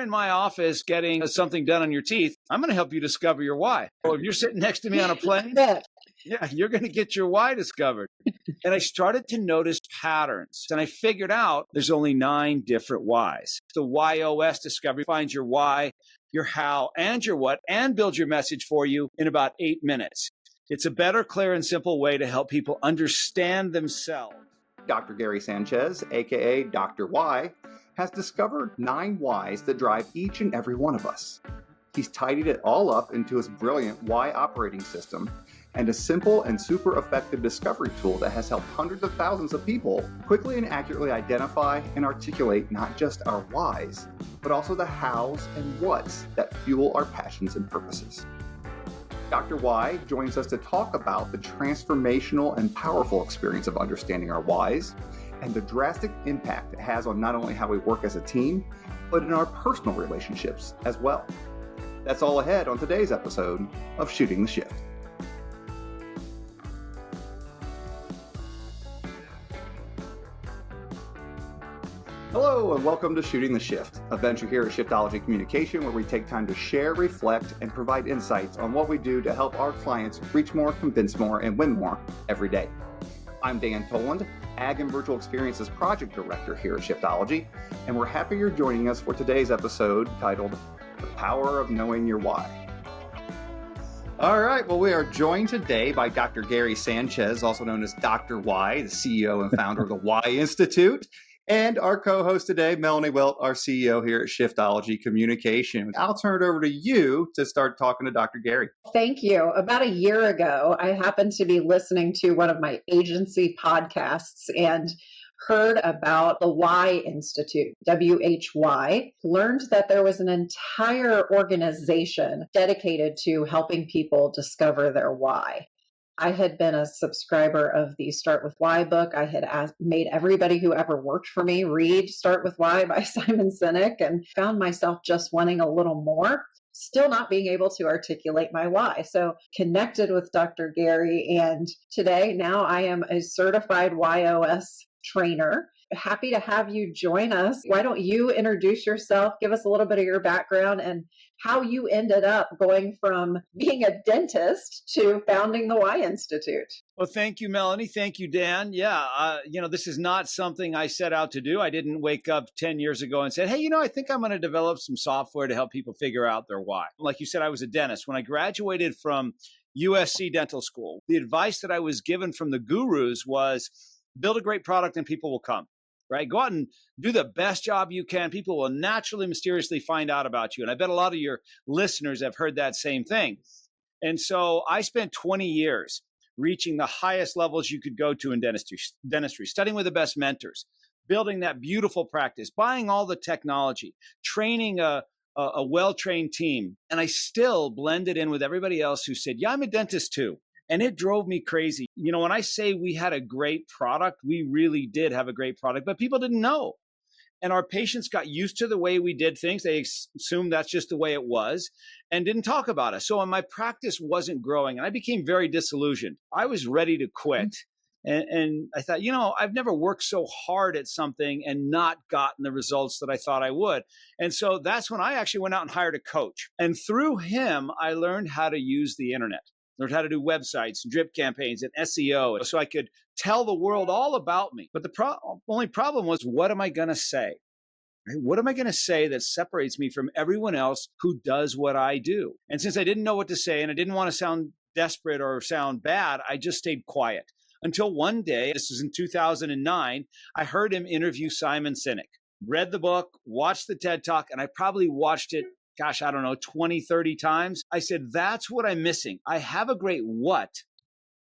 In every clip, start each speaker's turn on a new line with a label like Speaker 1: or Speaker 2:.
Speaker 1: in my office getting something done on your teeth, I'm going to help you discover your why. Or if you're sitting next to me on a plane, yeah, you're going to get your why discovered. And I started to notice patterns. And I figured out there's only 9 different whys. The WHY.os discovery finds your why, your how, and your what, and builds your message for you in about 8 minutes. It's a better, clear, and simple way to help people understand themselves.
Speaker 2: Dr. Gary Sanchez, aka Dr. Y, has discovered 9 whys that drive each and every one of us. He's tidied it all up into his brilliant Why operating system and a simple and super effective discovery tool that has helped hundreds of thousands of people quickly and accurately identify and articulate not just our whys, but also the hows and whats that fuel our passions and purposes. Dr. Y joins us to talk about the transformational and powerful experience of understanding our whys and the drastic impact it has on not only how we work as a team, but in our personal relationships as well. That's all ahead on today's episode of Shooting the Shift. Hello and welcome to Shooting the Shift, a venture here at Shiftology Communication where we take time to share, reflect, and provide insights on what we do to help our clients reach more, convince more, and win more every day. I'm Dan Toland, Ag and Virtual Experiences Project Director here at Shiftology, and we're happy you're joining us for today's episode titled The Power of Knowing Your Why. All right, well, we are joined today by Dr. Gary Sanchez, also known as Dr. Y, the CEO and founder of the Y Institute. And our co-host today, Melanie, our CEO here at Shiftology Communication. I'll turn it over to you to start talking to Dr. Gary.
Speaker 3: Thank you. About a year ago, I happened to be listening to one of my agency podcasts and heard about the WHY Institute, WHY, learned that there was an entire organization dedicated to helping people discover their why. I had been a subscriber of the Start With Why book. I had made everybody who ever worked for me read Start With Why by Simon Sinek and found myself just wanting a little more, still not being able to articulate my why. So connected with Dr. Gary, and today now I am a certified WHY.os trainer. Happy to have you join us. Why don't you introduce yourself, give us a little bit of your background and how you ended up going from being a dentist to founding the Y Institute.
Speaker 1: Well, thank you, Melanie. Thank you, Dan. Yeah, this is not something I set out to do. I didn't wake up 10 years ago and said, hey, I think I'm going to develop some software to help people figure out their why. Like you said, I was a dentist. When I graduated from USC Dental School, the advice that I was given from the gurus was build a great product and people will come. Right? Go out and do the best job you can. People will naturally, mysteriously find out about you. And I bet a lot of your listeners have heard that same thing. And so I spent 20 years reaching the highest levels you could go to in dentistry, studying with the best mentors, building that beautiful practice, buying all the technology, training a well-trained team. And I still blended in with everybody else who said, yeah, I'm a dentist too. And it drove me crazy. When I say we had a great product, we really did have a great product, but people didn't know. And our patients got used to the way we did things. They assumed that's just the way it was and didn't talk about it. So my practice wasn't growing and I became very disillusioned. I was ready to quit. And I thought, I've never worked so hard at something and not gotten the results that I thought I would. And so that's when I actually went out and hired a coach. And through him, I learned how to use the internet. Learned how to do websites, drip campaigns, and SEO so I could tell the world all about me. But the only problem was, what am I going to say? Right? What am I going to say that separates me from everyone else who does what I do? And since I didn't know what to say and I didn't want to sound desperate or sound bad, I just stayed quiet. Until one day, this was in 2009, I heard him interview Simon Sinek. Read the book, watched the TED Talk, and I probably watched it 20, 30 times. I said, that's what I'm missing. I have a great what,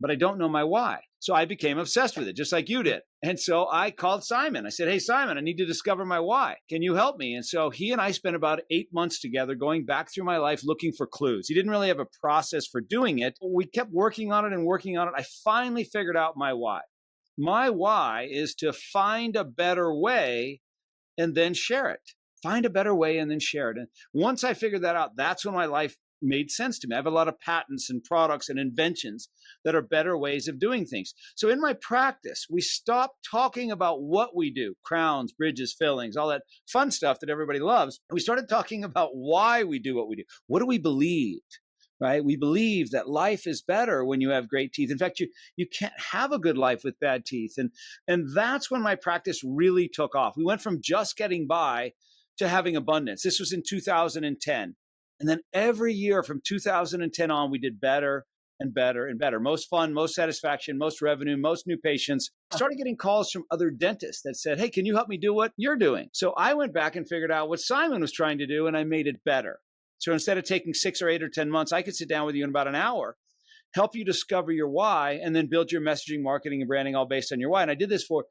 Speaker 1: but I don't know my why. So I became obsessed with it, just like you did. And so I called Simon. I said, hey, Simon, I need to discover my why. Can you help me? And so he and I spent about 8 months together going back through my life looking for clues. He didn't really have a process for doing it. We kept working on it and working on it. I finally figured out my why. My why is to find a better way and then share it. Find a better way and then share it. And once I figured that out, that's when my life made sense to me. I have a lot of patents and products and inventions that are better ways of doing things. So in my practice, we stopped talking about what we do, crowns, bridges, fillings, all that fun stuff that everybody loves. We started talking about why we do what we do. What do we believe? Right? We believe that life is better when you have great teeth. In fact, you can't have a good life with bad teeth. And that's when my practice really took off. We went from just getting by to having abundance. This was in 2010. And then every year from 2010 on, we did better and better and better. Most fun, most satisfaction, most revenue, most new patients. I started getting calls from other dentists that said, hey, can you help me do what you're doing? So I went back and figured out what Simon was trying to do, and I made it better. So instead of taking 6 or 8 or 10 months, I could sit down with you in about an hour, help you discover your why, and then build your messaging, marketing, and branding all based on your why. And I did this for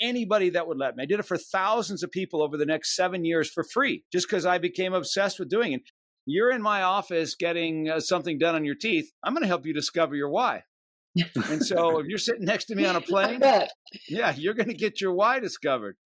Speaker 1: anybody that would let me. I did it for thousands of people over the next 7 years for free, just because I became obsessed with doing it. You're in my office getting something done on your teeth. I'm going to help you discover your why. And so if you're sitting next to me on a plane, yeah, you're going to get your why discovered.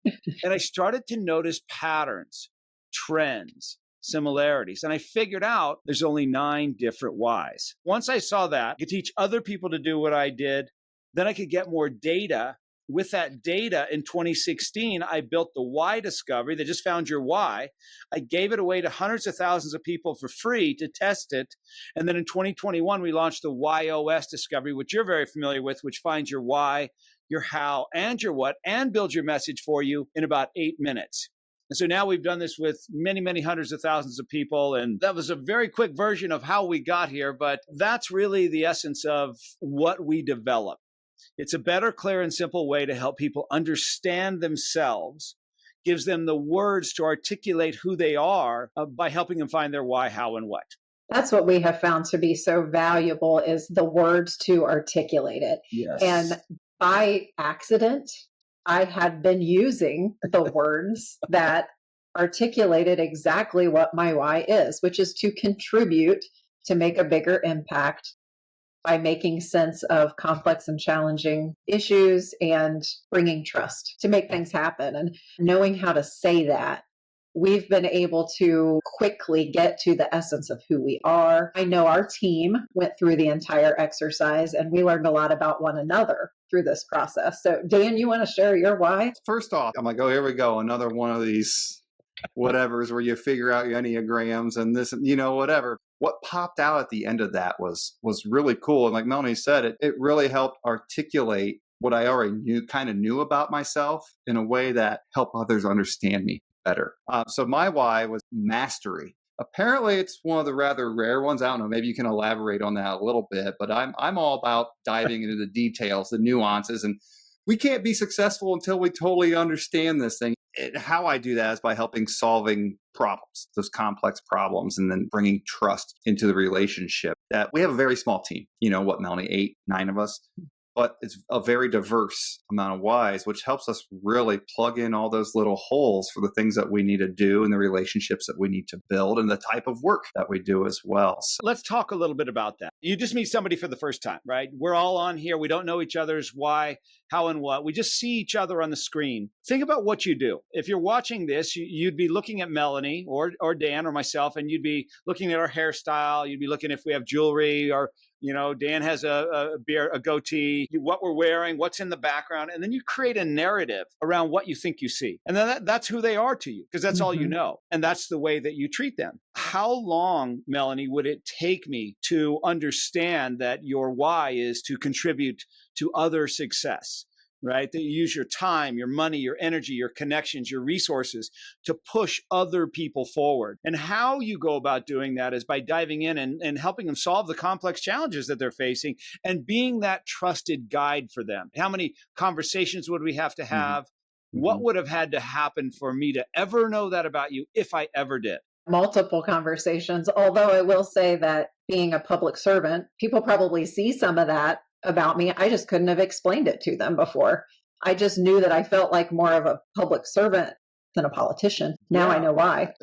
Speaker 1: And I started to notice patterns, trends, similarities. And I figured out there's only 9 different whys. Once I saw that, I could teach other people to do what I did. Then I could get more data. With that data in 2016, I built the why discovery. They just found your why. I gave it away to hundreds of thousands of people for free to test it. And then in 2021, we launched the WHY.os discovery, which you're very familiar with, which finds your why, your how, and your what, and builds your message for you in about 8 minutes. And so now we've done this with many, many hundreds of thousands of people. And that was a very quick version of how we got here. But that's really the essence of what we develop. It's a better, clear, and simple way to help people understand themselves, gives them the words to articulate who they are by helping them find their why, how, and what.
Speaker 3: That's what we have found to be so valuable is the words to articulate it.
Speaker 1: Yes.
Speaker 3: And by accident, I had been using the words that articulated exactly what my why is, which is to contribute to make a bigger impact by making sense of complex and challenging issues and bringing trust to make things happen. And knowing how to say that, we've been able to quickly get to the essence of who we are. I know our team went through the entire exercise and we learned a lot about one another through this process. So Dan, you want to share your why?
Speaker 2: First off, I'm like, oh, here we go. Another one of these whatevers where you figure out your Enneagrams and this, whatever. What popped out at the end of that was really cool. And like Melanie said, it really helped articulate what I already knew about myself in a way that helped others understand me better. So my why was mastery. Apparently, it's one of the rather rare ones. I don't know. Maybe you can elaborate on that a little bit. But I'm all about diving into the details, the nuances, and we can't be successful until we totally understand this thing. How I do that is by helping solving problems, those complex problems, and then bringing trust into the relationship. That we have a very small team. Melanie, 8, 9 of us. But it's a very diverse amount of whys, which helps us really plug in all those little holes for the things that we need to do and the relationships that we need to build and the type of work that we do as well. So
Speaker 1: let's talk a little bit about that. You just meet somebody for the first time, right? We're all on here. We don't know each other's why, how, and what. We just see each other on the screen. Think about what you do. If you're watching this, you'd be looking at Melanie or Dan or myself, and you'd be looking at our hairstyle. You'd be looking if we have jewelry or Dan has a goatee, what we're wearing, what's in the background. And then you create a narrative around what you think you see. And then that's who they are to you because that's all you know. And that's the way that you treat them. How long, Melanie, would it take me to understand that your why is to contribute to other success? Right? That you use your time, your money, your energy, your connections, your resources to push other people forward. And how you go about doing that is by diving in and helping them solve the complex challenges that they're facing and being that trusted guide for them. How many conversations would we have to have? What would have had to happen for me to ever know that about you if I ever did?
Speaker 3: Multiple conversations, although I will say that being a public servant, people probably see some of that about me. I just couldn't have explained it to them before. I just knew that I felt like more of a public servant than a politician. Now I know why.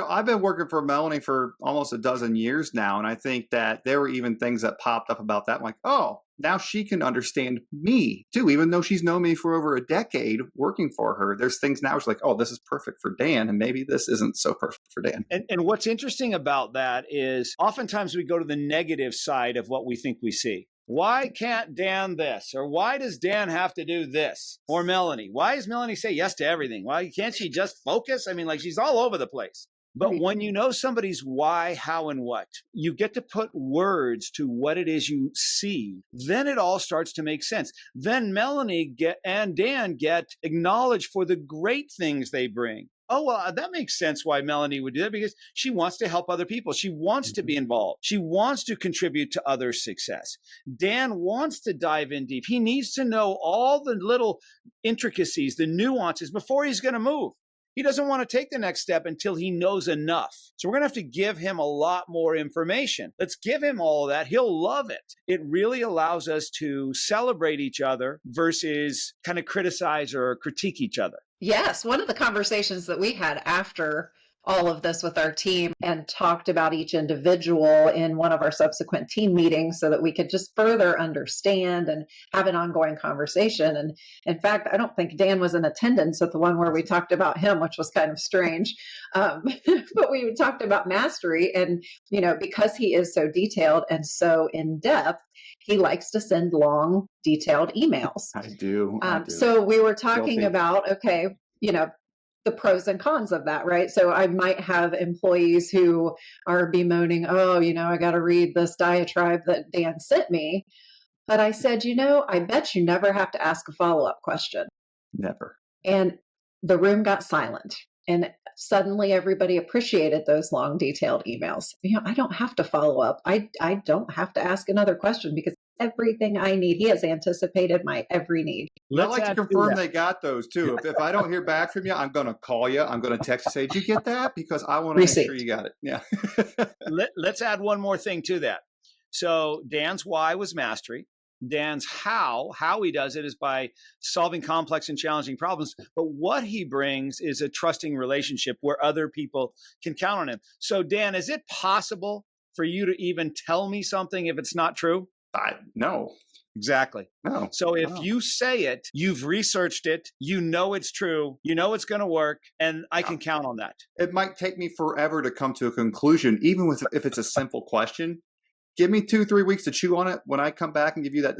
Speaker 2: I've been working for Melanie for almost a dozen years now. And I think that there were even things that popped up about that. I'm like, oh, now she can understand me too, even though she's known me for over a decade working for her. There's things now she's like, oh, this is perfect for Dan, and maybe this isn't so perfect for Dan.
Speaker 1: And what's interesting about that is oftentimes we go to the negative side of what we think we see. Why can't Dan this? Or why does Dan have to do this? Or Melanie, why does Melanie say yes to everything? Why can't she just focus? I mean, like, she's all over the place. But when you know somebody's why, how, and what, you get to put words to what it is you see, then it all starts to make sense. Then Melanie and Dan get acknowledged for the great things they bring. Oh, well, that makes sense why Melanie would do that, because she wants to help other people. She wants to be involved. She wants to contribute to others' success. Dan wants to dive in deep. He needs to know all the little intricacies, the nuances before he's going to move. He doesn't want to take the next step until he knows enough. So we're going to have to give him a lot more information. Let's give him all of that. He'll love it. It really allows us to celebrate each other versus kind of criticize or critique each other.
Speaker 3: Yes, one of the conversations that we had after all of this with our team and talked about each individual in one of our subsequent team meetings so that we could just further understand and have an ongoing conversation. And in fact, I don't think Dan was in attendance at the one where we talked about him, which was kind of strange. But we talked about mastery, and, because he is so detailed and so in depth, he likes to send long, detailed emails.
Speaker 2: I do.
Speaker 3: So we were talking
Speaker 2: Guilty.
Speaker 3: about, okay, the pros and cons of that, right? So I might have employees who are bemoaning, oh, I got to read this diatribe that Dan sent me. But I said, I bet you never have to ask a follow-up question.
Speaker 2: Never.
Speaker 3: And the room got silent. And suddenly everybody appreciated those long, detailed emails. I don't have to follow up. I don't have to ask another question because everything I need, he has anticipated my every need.
Speaker 2: I like to confirm they got those too. If I don't hear back from you, I'm going to call you. I'm going to text you, say, did you get that? Because I want to make sure you got it. Yeah.
Speaker 1: Let's add one more thing to that. So Dan's why was mastery. Dan's how he does it is by solving complex and challenging problems. But what he brings is a trusting relationship where other people can count on him. So Dan, is it possible for you to even tell me something if it's not true?
Speaker 2: No.
Speaker 1: Exactly.
Speaker 2: No.
Speaker 1: So if you say it, you've researched it, it's true, it's going to work, and I can count on that.
Speaker 2: It might take me forever to come to a conclusion, even if it's a simple question. Give me 2-3 weeks to chew on it. When I come back and give you that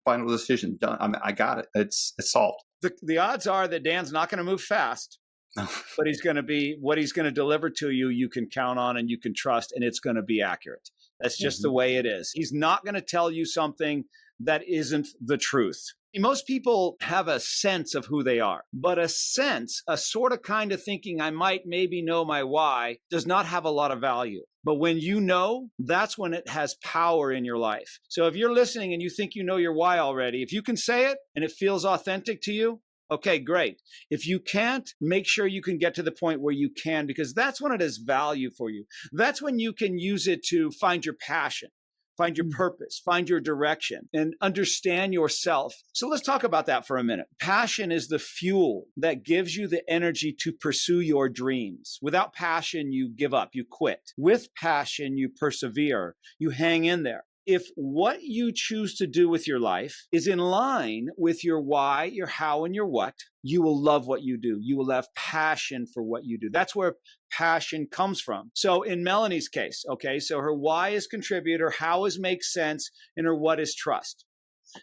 Speaker 2: final decision, done. I got it. It's solved.
Speaker 1: The odds are that Dan's not going to move fast, but he's going to be what he's going to deliver to you. You can count on and you can trust, and it's going to be accurate. That's just the way it is. He's not going to tell you something that isn't the truth. Most people have a sense of who they are, but a sort of kind of thinking I might maybe know my why does not have a lot of value. But when you know, that's when it has power in your life. So if you're listening and you think you know your why already, if you can say it and it feels authentic to you, okay, great. If you can't, make sure you can get to the point where you can, because that's when it has value for you. That's when you can use it to find your passion, find your purpose, find your direction, and understand yourself. So let's talk about that for a minute. Passion is the fuel that gives you the energy to pursue your dreams. Without passion, you give up, you quit. With passion, you persevere, you hang in there. If what you choose to do with your life is in line with your why, your how, and your what, you will love what you do. You will have passion for what you do. That's where passion comes from. So in Melanie's case, okay, so her why is contribute, her how is make sense, and her what is trust.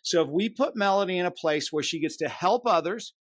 Speaker 1: So if we put Melanie in a place where she gets to help others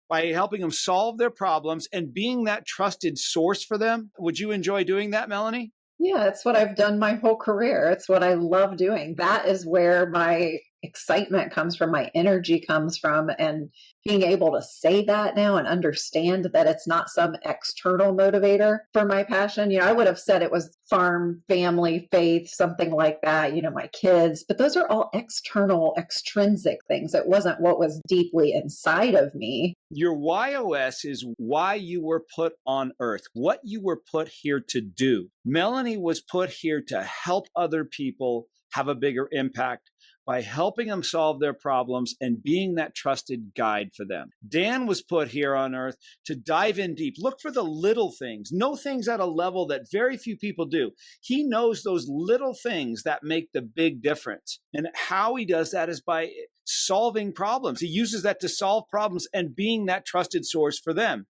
Speaker 1: by helping them solve their problems and being that trusted source for them, would you enjoy doing that, Melanie?
Speaker 3: Yeah, it's what I've done my whole career. It's what I love doing. That is where my excitement comes from, my energy comes from, and being able to say that now and understand that it's not some external motivator for my passion. I would have said it was farm, family, faith, something like that, my kids, but those are all external, extrinsic things. It wasn't what was deeply inside of me.
Speaker 1: Your WHY.os is why you were put on earth, what you were put here to do. Melanie was put here to help other people have a bigger impact. by helping them solve their problems and being that trusted guide for them. Dan was put here on earth to dive in deep. Look for the little things, know things at a level that very few people do. He knows those little things that make the big difference. And how he does that is by solving problems. He uses that to solve problems and being that trusted source for them,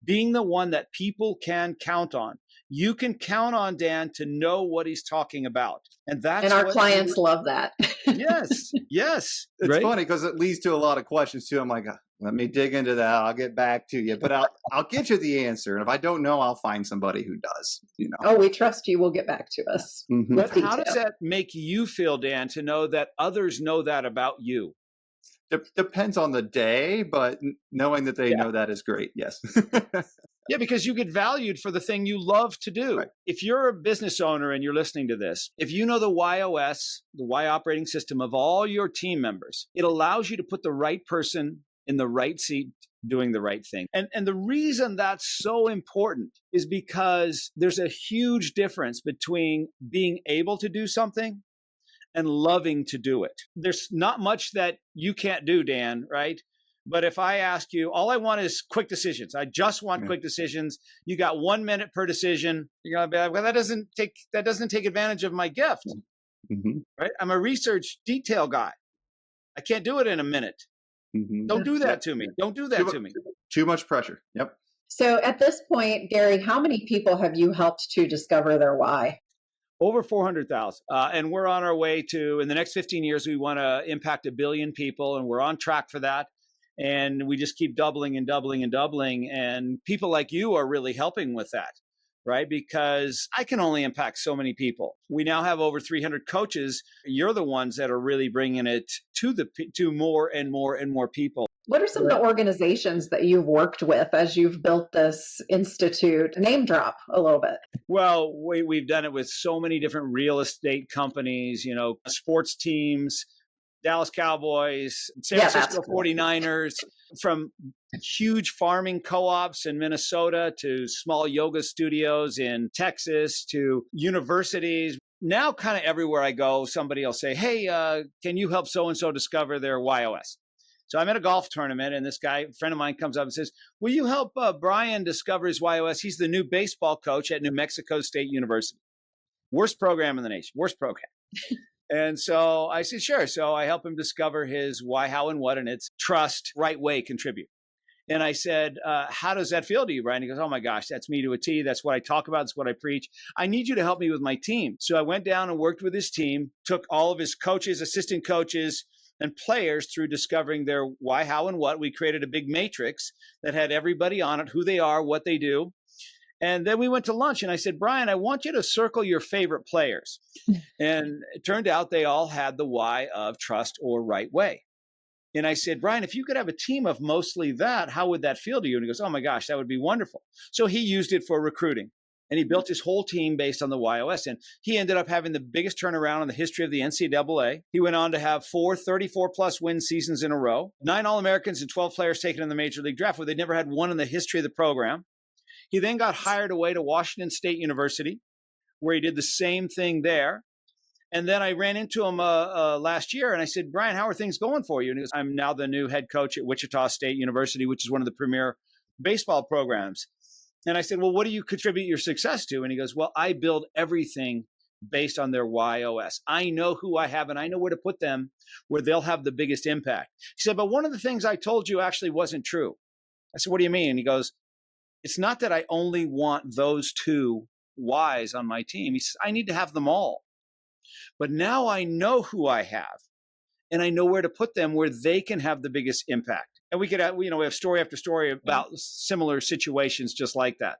Speaker 1: being the one that people can count on. You can count on Dan to know what he's talking about. And
Speaker 3: our clients love that.
Speaker 1: Yes.
Speaker 2: It's
Speaker 1: right?
Speaker 2: funny because it leads to a lot of questions too. I'm like, let me dig into that. I'll get back to you, but I'll get you the answer. And if I don't know, I'll find somebody who does.
Speaker 3: Oh, we trust you. We'll get back to us.
Speaker 2: Mm-hmm.
Speaker 1: But how does that make you feel, Dan, to know that others know that about you?
Speaker 2: Depends on the day, but knowing that they know that is great. Yes.
Speaker 1: Yeah, because you get valued for the thing you love to do.
Speaker 2: Right.
Speaker 1: If you're a business owner and you're listening to this, if you know the WHY.os, the Why operating system of all your team members, it allows you to put the right person in the right seat doing the right thing. And the reason that's so important is because there's a huge difference between being able to do something and loving to do it. There's not much that you can't do, Dan, right? But if I ask you, all I want is quick decisions. I just want quick decisions. You got 1 minute per decision. You're gonna be like, well, that doesn't take advantage of my gift, right? I'm a research detail guy. I can't do it in a minute. Don't do that to me. Don't do that to me.
Speaker 2: Too much pressure. Yep.
Speaker 3: So at this point, Gary, how many people have you helped to discover their why?
Speaker 1: Over 400,000. And we're on our way to, in the next 15 years, we want to impact 1 billion people, and we're on track for that. And we just keep doubling and doubling and doubling. And people like you are really helping with that, right? Because I can only impact so many people. We now have over 300 coaches. You're the ones that are really bringing it to more and more and more people.
Speaker 3: What are some of the organizations that you've worked with as you've built this institute? Name drop a little bit.
Speaker 1: Well, we've done it with so many different real estate companies, sports teams, Dallas Cowboys, San Francisco 49ers, from huge farming co-ops in Minnesota to small yoga studios in Texas to universities. Now kind of everywhere I go, somebody will say, hey, can you help so-and-so discover their WHY.os? So I'm at a golf tournament, and this guy, a friend of mine, comes up and says, will you help Brian discover his WHY.os? He's the new baseball coach at New Mexico State University. Worst program in the nation, worst program. And so I said, sure. So I help him discover his why, how, and what, and it's trust, right way, contribute. And I said, how does that feel to you, Brian? He goes, oh my gosh, that's me to a T. That's what I talk about. That's what I preach. I need you to help me with my team. So I went down and worked with his team, took all of his coaches, assistant coaches, and players through discovering their why, how, and what. We created a big matrix that had everybody on it, who they are, what they do. And then we went to lunch, and I said, Brian, I want you to circle your favorite players. And it turned out they all had the why of trust or right way. And I said, Brian, if you could have a team of mostly that, how would that feel to you? And he goes, oh my gosh, that would be wonderful. So he used it for recruiting. And he built his whole team based on the WHY.os. And he ended up having the biggest turnaround in the history of the NCAA. He went on to have 4 34-plus win seasons in a row, 9 All-Americans and 12 players taken in the Major League Draft, where they'd never had one in the history of the program. He then got hired away to Washington State University, where he did the same thing there. And then I ran into him last year, and I said, Brian, how are things going for you? And he goes, I'm now the new head coach at Wichita State University, which is one of the premier baseball programs. And I said, well, what do you contribute your success to? And he goes, well, I build everything based on their WHY.os. I know who I have, and I know where to put them where they'll have the biggest impact. He said, but one of the things I told you actually wasn't true. I said, what do you mean? And he goes, it's not that I only want those 2 whys on my team. He says, I need to have them all. But now I know who I have, and I know where to put them where they can have the biggest impact. And we could have, we have story after story about similar situations just like that.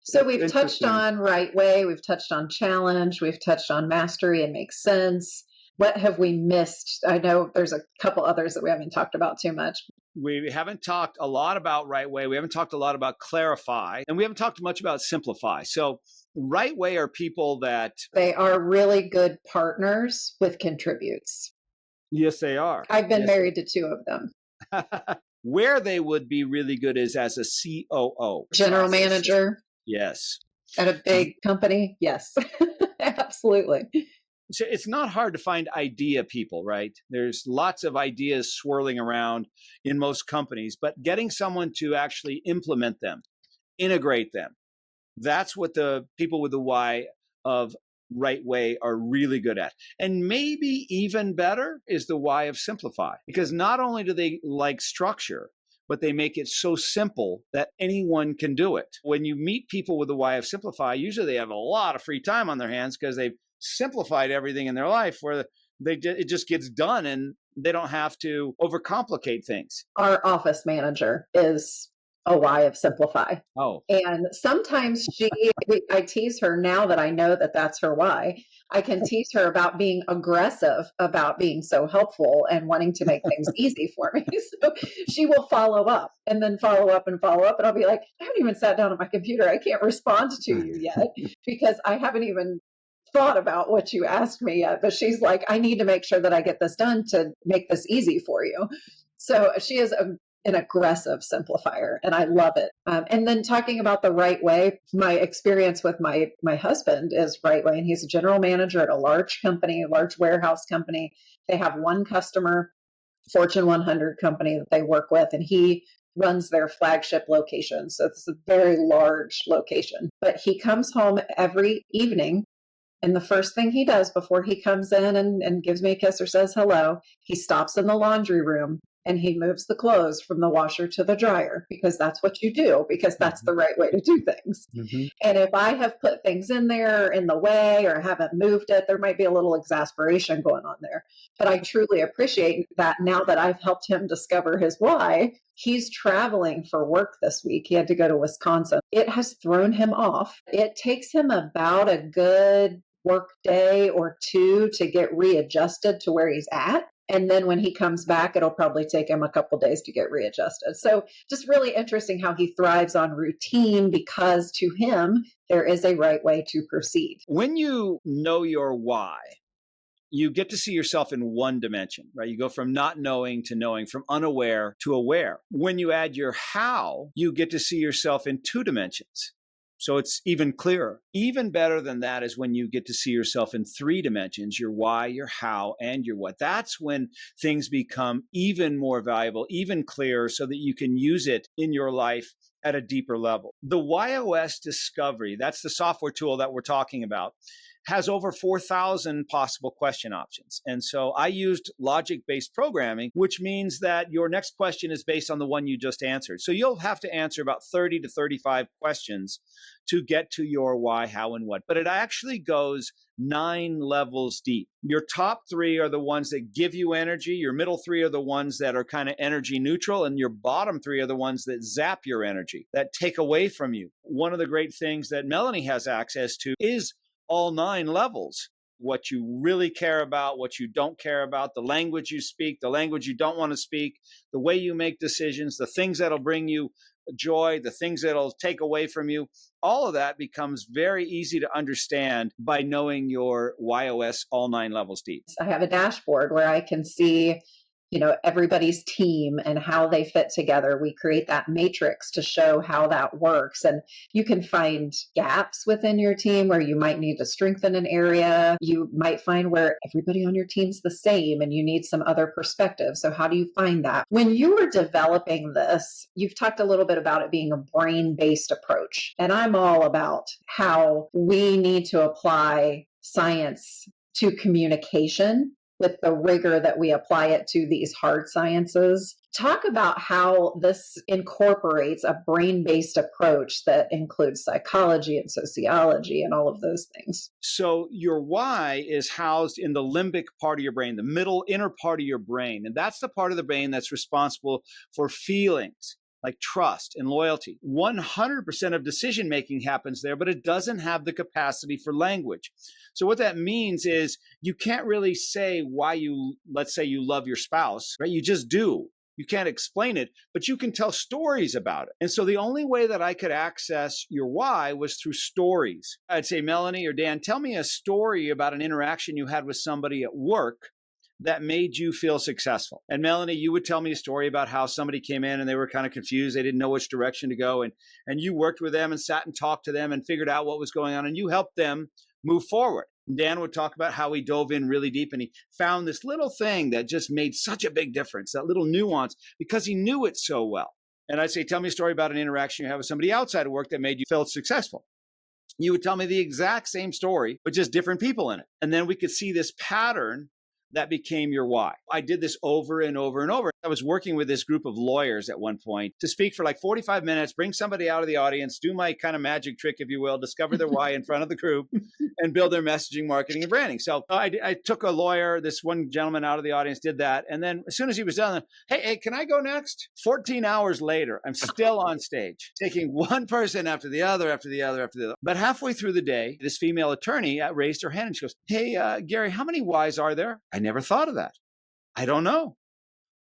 Speaker 3: So we've touched on right way, we've touched on challenge, we've touched on mastery and make sense. What have we missed? I know there's a couple others that we haven't talked about too much.
Speaker 1: We haven't talked a lot about right way. We haven't talked a lot about clarify, and we haven't talked much about simplify. So right way are people that
Speaker 3: they are really good partners with contributes.
Speaker 1: Yes, they are.
Speaker 3: I've been married to 2 of them.
Speaker 1: Where they would be really good is as a COO.
Speaker 3: General manager.
Speaker 1: Yes.
Speaker 3: At a big company. Yes, absolutely.
Speaker 1: So it's not hard to find idea people, right? There's lots of ideas swirling around in most companies, but getting someone to actually implement them, integrate them, that's what the people with the why of right way are really good at. And maybe even better is the why of simplify, because not only do they like structure, but they make it so simple that anyone can do it. When you meet people with the why of simplify, usually they have a lot of free time on their hands because they've simplified everything in their life where it just gets done and they don't have to overcomplicate things.
Speaker 3: Our office manager is a why of simplify.
Speaker 1: Oh,
Speaker 3: And sometimes I tease her now that I know that that's her why. I can tease her about being aggressive, about being so helpful and wanting to make things easy for me. So she will follow up and then follow up and follow up. And I'll be like, I haven't even sat down at my computer. I can't respond to you yet because I haven't even thought about what you asked me yet. But she's like, I need to make sure that I get this done to make this easy for you. So she is an aggressive simplifier, and I love it. And then talking about the right way, my experience with my husband is right way, and he's a general manager at a large company, a large warehouse company. They have one customer, Fortune 100 company that they work with, and he runs their flagship location. So it's a very large location. But he comes home every evening, and the first thing he does before he comes in and gives me a kiss or says hello, he stops in the laundry room and he moves the clothes from the washer to the dryer, because that's what you do, because that's the right way to do things. Mm-hmm. And if I have put things in there in the way or haven't moved it, there might be a little exasperation going on there. But I truly appreciate that now that I've helped him discover his why. He's traveling for work this week. He had to go to Wisconsin. It has thrown him off. It takes him about a good work day or two to get readjusted to where he's at. And then when he comes back, it'll probably take him a couple days to get readjusted. So just really interesting how he thrives on routine, because to him, there is a right way to proceed.
Speaker 1: When you know your why, you get to see yourself in one dimension, right? You go from not knowing to knowing, from unaware to aware. When you add your how, you get to see yourself in two dimensions. So it's even clearer. Even better than that is when you get to see yourself in three dimensions, your why, your how, and your what. That's when things become even more valuable, even clearer, so that you can use it in your life at a deeper level. The WHY.os Discovery, that's the software tool that we're talking about, has over 4,000 possible question options. And so I used logic-based programming, which means that your next question is based on the one you just answered. So you'll have to answer about 30 to 35 questions to get to your why, how, and what. But it actually goes 9 levels deep. Your top 3 are the ones that give you energy. Your middle 3 are the ones that are kind of energy neutral. And your bottom 3 are the ones that zap your energy, that take away from you. One of the great things that Melanie has access to is all 9 levels. What you really care about, what you don't care about, the language you speak, the language you don't want to speak, the way you make decisions, the things that'll bring you joy, the things that'll take away from you. All of that becomes very easy to understand by knowing your WHY.os all 9 levels deep.
Speaker 3: I have a dashboard where I can see everybody's team and how they fit together. We create that matrix to show how that works. And you can find gaps within your team where you might need to strengthen an area. You might find where everybody on your team's the same and you need some other perspective. So how do you find that? When you were developing this, you've talked a little bit about it being a brain-based approach. And I'm all about how we need to apply science to communication with the rigor that we apply it to these hard sciences. Talk about how this incorporates a brain-based approach that includes psychology and sociology and all of those things.
Speaker 1: So your why is housed in the limbic part of your brain, the middle inner part of your brain. And that's the part of the brain that's responsible for feelings, like trust and loyalty. 100% of decision-making happens there, but it doesn't have the capacity for language. So what that means is you can't really say why let's say you love your spouse, right? You just do. You can't explain it, but you can tell stories about it. And so the only way that I could access your why was through stories. I'd say, Melanie or Dan, tell me a story about an interaction you had with somebody at work that made you feel successful. And Melanie, you would tell me a story about how somebody came in and they were kind of confused. They didn't know which direction to go. And you worked with them and sat and talked to them and figured out what was going on. And you helped them move forward. Dan would talk about how he dove in really deep and he found this little thing that just made such a big difference, that little nuance, because he knew it so well. And I'd say, tell me a story about an interaction you have with somebody outside of work that made you feel successful. You would tell me the exact same story, but just different people in it. And then we could see this pattern that became your why. I did this over and over and over. I was working with this group of lawyers at one point to speak for like 45 minutes, bring somebody out of the audience, do my kind of magic trick, if you will, discover their why in front of the group and build their messaging, marketing, and branding. So I took a lawyer, this one gentleman out of the audience did that. And then as soon as he was done, hey, can I go next? 14 hours later, I'm still on stage, taking one person after the other, after the other, after the other. But halfway through the day, this female attorney raised her hand and she goes, hey, Gary, how many whys are there? I never thought of that. I don't know.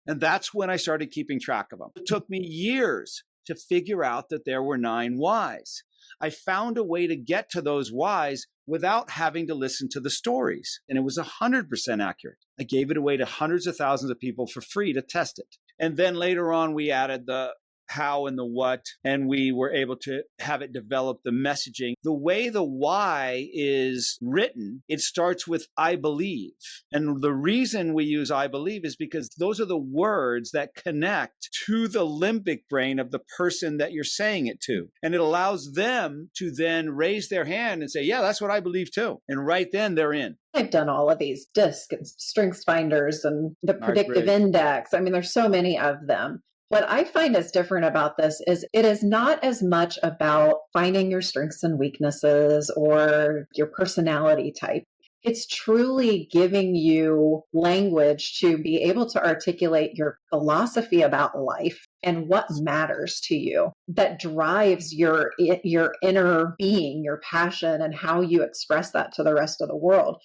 Speaker 1: And that's when I started keeping track of them. It took me years to figure out that there were 9 whys. I found a way to get to those whys without having to listen to the stories. And it was 100% accurate. I gave it away to hundreds of thousands of people for free to test it. And then later on, we added the how and the what, and we were able to have it develop the messaging. The way the why is written, it starts with I believe. And the reason we use I believe is because those are the words that connect to the limbic brain of the person that you're saying it to. And it allows them to then raise their hand and say, yeah, that's what I believe too. And right then they're in.
Speaker 3: I've done all of these DISC and strengths finders and the predictive index. I mean, there's so many of them. What I find is different about this is it is not as much about finding your strengths and weaknesses or your personality type. It's truly giving you language to be able to articulate your philosophy about life and what matters to you that drives your inner being, your passion, and how you express that to the rest of the world.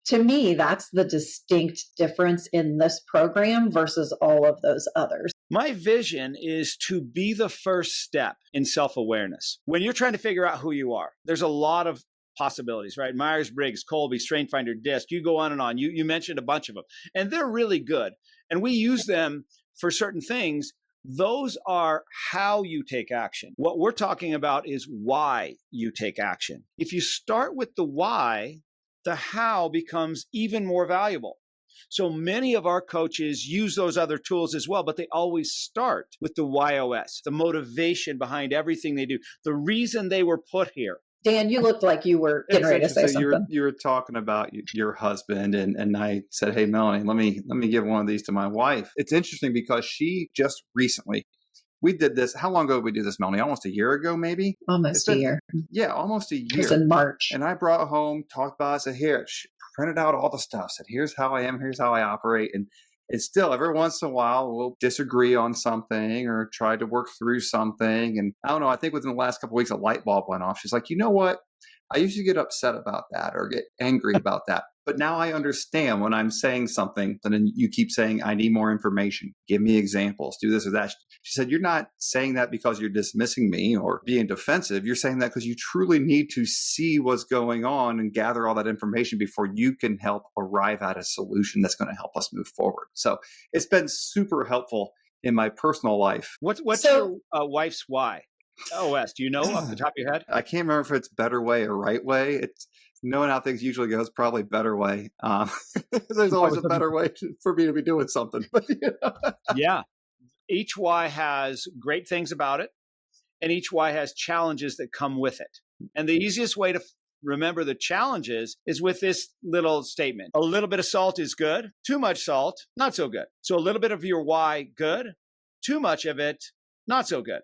Speaker 3: To me, that's the distinct difference in this program versus all of those others.
Speaker 1: My vision is to be the first step in self-awareness. When you're trying to figure out who you are, there's a lot of possibilities, right? Myers-Briggs, Colby, Strength Finder, DISC, you go on and on. You mentioned a bunch of them, and they're really good. And we use them for certain things. Those are how you take action. What we're talking about is why you take action. If you start with the why, the how becomes even more valuable. So many of our coaches use those other tools as well, but they always start with the WHY.os, the motivation behind everything they do, the reason they were put here.
Speaker 3: Dan, you looked like you were getting ready to say something.
Speaker 2: You were talking about your husband, and I said, hey, Melanie, let me give one of these to my wife. It's interesting because she just recently, we did this. How long ago did we do this, Melanie? Almost a year ago, maybe?
Speaker 3: Almost a year.
Speaker 2: Yeah, almost a year.
Speaker 3: It was in March.
Speaker 2: And I brought home, talked about it, said, here, she printed out all the stuff, said, here's how I am, here's how I operate. And it's still, every once in a while, we'll disagree on something or try to work through something. And I don't know, I think within the last couple of weeks, a light bulb went off. She's like, you know what? I used to get upset about that or get angry about that. But now I understand when I'm saying something and then you keep saying, I need more information. Give me examples. Do this or that. She said, you're not saying that because you're dismissing me or being defensive. You're saying that because you truly need to see what's going on and gather all that information before you can help arrive at a solution that's going to help us move forward. So it's been super helpful in my personal life.
Speaker 1: What's your wife's why? WHY.os, do you know off the top of your head?
Speaker 2: I can't remember if it's better way or right way. It's knowing how things usually go is probably better way. There's always a better way for me to be doing something. But,
Speaker 1: Yeah. Each why has great things about it, and each why has challenges that come with it. And the easiest way to remember the challenges is with this little statement. A little bit of salt is good. Too much salt, not so good. So a little bit of your why, good. Too much of it, not so good.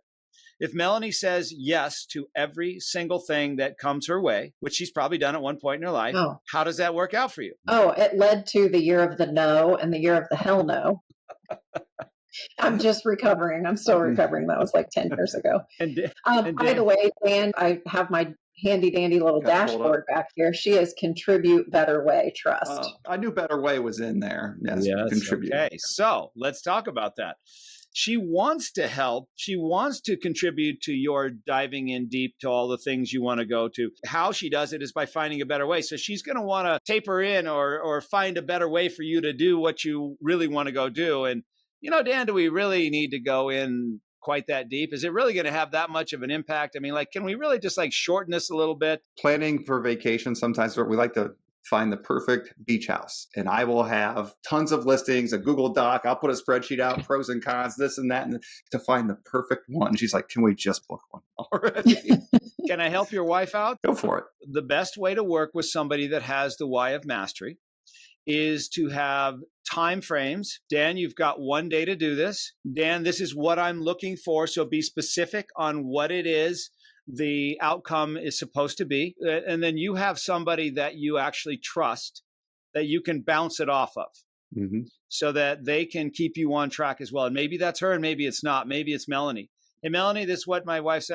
Speaker 1: If Melanie says yes to every single thing that comes her way, which she's probably done at one point in her life, how does that work out for you?
Speaker 3: Oh, it led to the year of the no and the year of the hell no. I'm just recovering. I'm still recovering. That was like 10 years ago. By the way, Dan, I have my handy dandy little dashboard back here. She is Contribute Better Way Trust.
Speaker 2: I knew Better Way was in there. Yes, Contribute.
Speaker 1: Okay, so let's talk about that. She wants to help. She wants to contribute to your diving in deep to all the things you want to go to. How she does it is by finding a better way. So she's going to want to taper in or find a better way for you to do what you really want to go do. And, you know, Dan, do we really need to go in quite that deep? Is it really going to have that much of an impact? I mean, like, can we really just like shorten this a little bit?
Speaker 2: Planning for vacation, sometimes we like to find the perfect beach house. And I will have tons of listings, a Google Doc. I'll put a spreadsheet out, pros and cons, this and that, and to find the perfect one. She's like, can we just book one already?
Speaker 1: Can I help your wife out?
Speaker 2: Go for it.
Speaker 1: The best way to work with somebody that has the why of mastery is to have time frames. Dan, you've got 1 day to do this. Dan, this is what I'm looking for. So be specific on what it is the outcome is supposed to be. And then you have somebody that you actually trust that you can bounce it off of.
Speaker 2: Mm-hmm.
Speaker 1: So that they can keep you on track as well. And maybe that's her and maybe it's not. Maybe it's Melanie. Hey, Melanie, this is what my wife's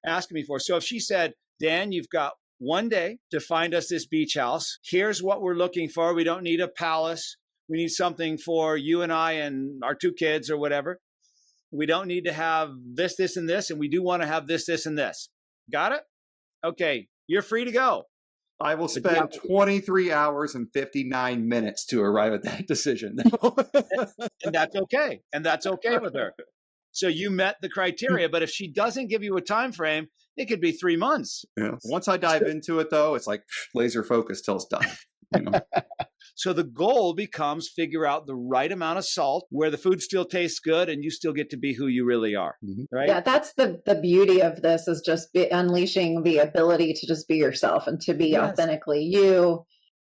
Speaker 1: asking me for. So if she said, Dan, you've got 1 day to find us this beach house. Here's what we're looking for. We don't need a palace. We need something for you and I and our 2 kids or whatever. We don't need to have this, this, and this. And we do want to have this, this, and this. Got it? Okay. You're free to go.
Speaker 2: I will spend 23 hours and 59 minutes to arrive at that decision.
Speaker 1: And that's okay. And that's okay with her. So you met the criteria, but if she doesn't give you a time frame, it could be 3 months.
Speaker 2: Yeah. Once I dive into it, though, it's like laser focus till it's done. You know?
Speaker 1: So the goal becomes figure out the right amount of salt where the food still tastes good and you still get to be who you really are.
Speaker 2: Mm-hmm.
Speaker 1: Right?
Speaker 3: Yeah, that's the beauty of this is just unleashing the ability to just be yourself and to be authentically you,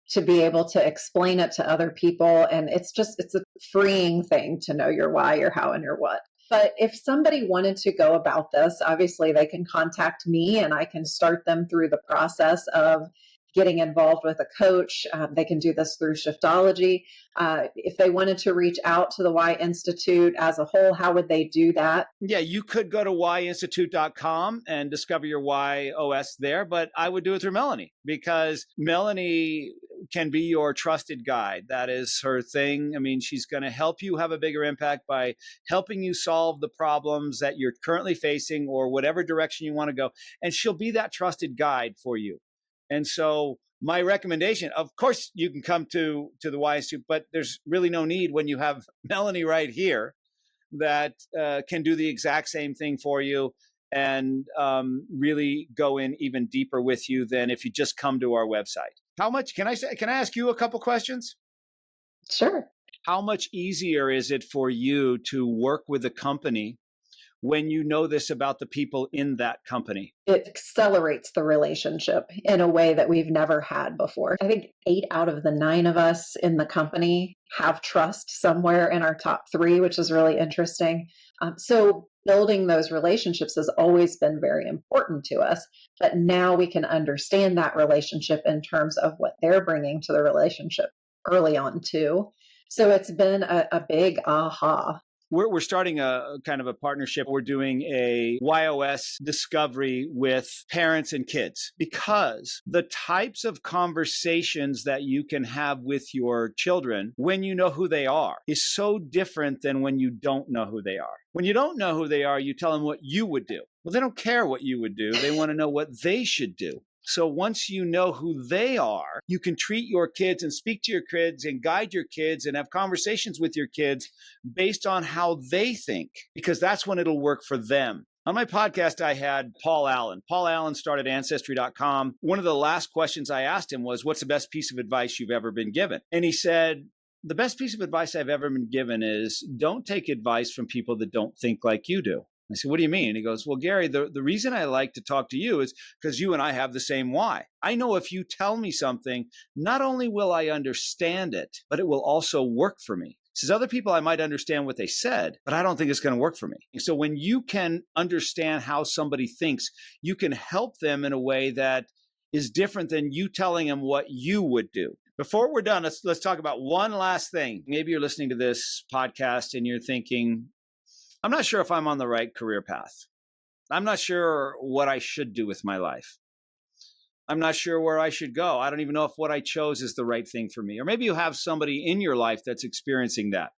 Speaker 3: to be able to explain it to other people. And it's a freeing thing to know your why, your how, and your what. But if somebody wanted to go about this, obviously they can contact me and I can start them through the process of getting involved with a coach. They can do this through Shiftology. If they wanted to reach out to the Why Institute as a whole, how would they do that?
Speaker 1: Yeah, you could go to WHY.os and discover your WHY.os there, but I would do it through Melanie because Melanie can be your trusted guide. That is her thing. I mean, she's going to help you have a bigger impact by helping you solve the problems that you're currently facing or whatever direction you want to go. And she'll be that trusted guide for you. And so my recommendation, of course, you can come to the Y Institute, but there's really no need when you have Melanie right here that can do the exact same thing for you and really go in even deeper with you than if you just come to our website. How much can I ask you a couple questions?
Speaker 3: Sure.
Speaker 1: How much easier is it for you to work with a company when you know this about the people in that company?
Speaker 3: It accelerates the relationship in a way that we've never had before. I think 8 out of the 9 of us in the company have trust somewhere in our top 3, which is really interesting. So building those relationships has always been very important to us, but now we can understand that relationship in terms of what they're bringing to the relationship early on too. So it's been a big aha.
Speaker 1: We're starting a kind of a partnership. We're doing a WHY.os discovery with parents and kids because the types of conversations that you can have with your children when you know who they are is so different than when you don't know who they are. When you don't know who they are, you tell them what you would do. Well, they don't care what you would do. They want to know what they should do. So once you know who they are, you can treat your kids and speak to your kids and guide your kids and have conversations with your kids based on how they think, because that's when it'll work for them. On my podcast, I had Paul Allen. Paul Allen started Ancestry.com. One of the last questions I asked him was, what's the best piece of advice you've ever been given? And he said, the best piece of advice I've ever been given is don't take advice from people that don't think like you do. I said, what do you mean? And he goes, well, Gary, the reason I like to talk to you is because you and I have the same why. I know if you tell me something, not only will I understand it, but it will also work for me. He says, other people, I might understand what they said, but I don't think it's going to work for me. So when you can understand how somebody thinks, you can help them in a way that is different than you telling them what you would do. Before we're done, let's talk about one last thing. Maybe you're listening to this podcast and you're thinking, I'm not sure if I'm on the right career path. I'm not sure what I should do with my life. I'm not sure where I should go. I don't even know if what I chose is the right thing for me. Or maybe you have somebody in your life that's experiencing that,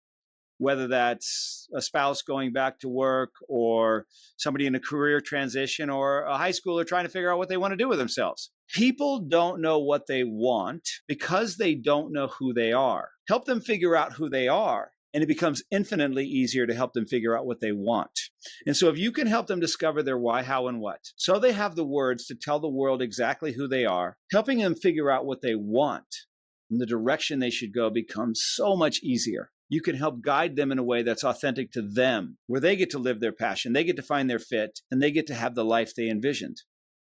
Speaker 1: whether that's a spouse going back to work or somebody in a career transition or a high schooler trying to figure out what they want to do with themselves. People don't know what they want because they don't know who they are. Help them figure out who they are. And it becomes infinitely easier to help them figure out what they want. And so if you can help them discover their why, how, and what, so they have the words to tell the world exactly who they are, helping them figure out what they want and the direction they should go becomes so much easier. You can help guide them in a way that's authentic to them, where they get to live their passion, they get to find their fit, and they get to have the life they envisioned.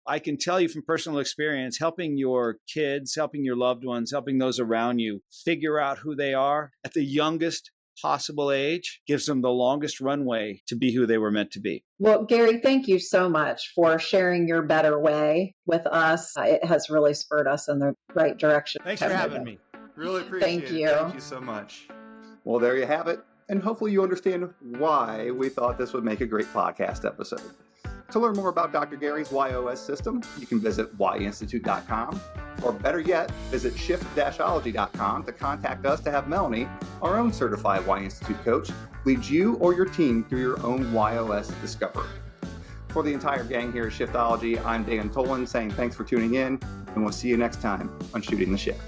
Speaker 1: I can tell you from personal experience, helping your kids, helping your loved ones, helping those around you figure out who they are at the youngest possible age gives them the longest runway to be who they were meant to be.
Speaker 3: Well, Gary, thank you so much for sharing your better way with us. It has really spurred us in the right direction.
Speaker 1: Thanks for having me.
Speaker 2: Really appreciate
Speaker 3: Thank
Speaker 2: it.
Speaker 3: you.
Speaker 2: Thank you so much. Well, there you have it. And hopefully you understand why we thought this would make a great podcast episode. To learn more about Dr. Gary's WHY.os system, you can visit whyinstitute.com, or better yet, visit shift-ology.com to contact us to have Melanie, our own certified Why Institute coach, lead you or your team through your own WHY.os discovery. For the entire gang here at Shiftology, I'm Dan Tolan saying thanks for tuning in, and we'll see you next time on Shooting the Shift.